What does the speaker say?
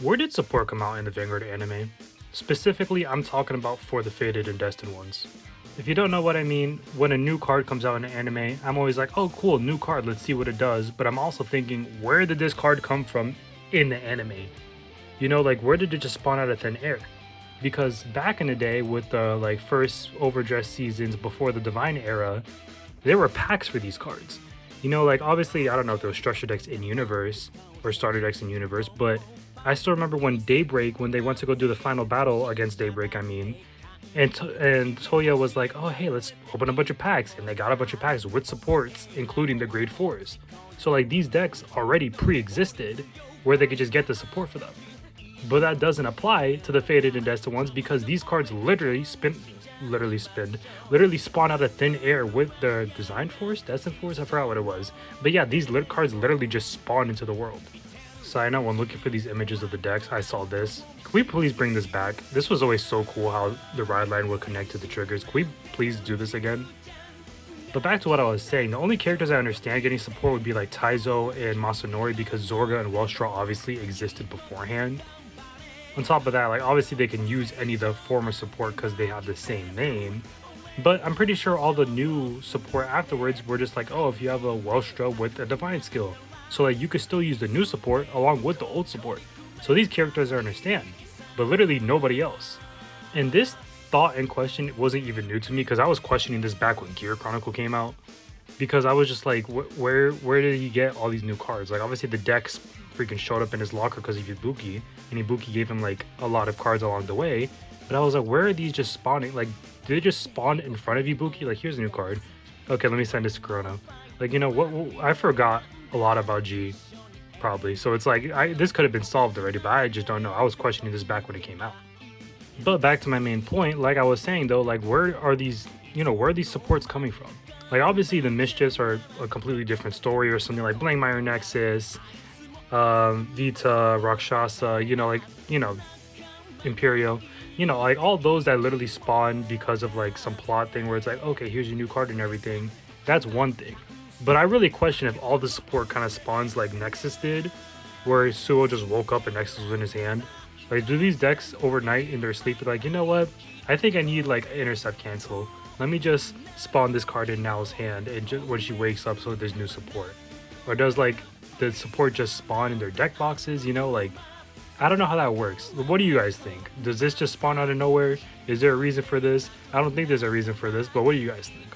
Where did support come out in the Vanguard anime? Specifically, I'm talking about for the Fated and Destined ones. If you don't know what I mean, when a new card comes out in an anime, I'm always like, oh cool, new card, let's see what it does. But I'm also thinking, where did this card come from in the anime? You know, like where did it just spawn out of thin air? Because back in the day with the like first overdressed seasons before the Divine era, there were packs for these cards. You know, like obviously I don't know if there was structure decks in universe or starter decks in universe, but I still remember when Daybreak, when they went to go do the final battle against Daybreak, I mean, and Toya was like, "Oh, hey, let's open a bunch of packs," and they got a bunch of packs with supports, including the grade fours. So like these decks already pre-existed, where they could just get the support for them. But that doesn't apply to the Fated and Destined ones because these cards literally spawn out of thin air with the Design Force, Destined Force. I forgot what it was, but yeah, these cards literally just spawn into the world. Side note, when looking for these images of the decks, I saw this. Can we please bring this back? This was always so cool how the ride line would connect to the triggers. Can we please do this again? But back to what I was saying, the only characters I understand getting support would be like Taizo and Masanori because Zorga and Wellstraw obviously existed beforehand. On top of that, like obviously they can use any of the former support because they have the same name. But I'm pretty sure all the new support afterwards were just like, oh, if you have a Wellstra with a Divine skill. So like you could still use the new support along with the old support. So these characters I understand, but literally nobody else. And this thought and question wasn't even new to me because I was questioning this back when Gear Chronicle came out. Because I was just like, where did he get all these new cards? Like obviously the decks freaking showed up in his locker because of Ibuki, and Ibuki gave him like a lot of cards along the way. But I was like, where are these just spawning? Like, did they just spawn in front of Ibuki? Like, here's a new card. Okay, let me send this to Corona. Like, you know what? I forgot a lot about G, probably. So it's like this could have been solved already, but I just don't know. I was questioning this back when it came out. But back to my main point, like I was saying though, like where are these, where are these supports coming from? Like obviously the Mischiefs are a completely different story, or something like Blankmire Nexus, Vita, Rakshasa, Imperio, like all those that literally spawn because of like some plot thing where it's like, okay, here's your new card and everything. That's one thing. But I really question if all the support kind of spawns like Nexus did, where Suo just woke up and Nexus was in his hand. Like, do these decks overnight in their sleep be like, you know what? I think I need like Intercept Cancel. Let me just spawn this card in Now's hand and just when she wakes up so there's new support. Or does like the support just spawn in their deck boxes, like I don't know how that works. What do you guys think? Does this just spawn out of nowhere? Is there a reason for this? I don't think there's a reason for this, but what do you guys think?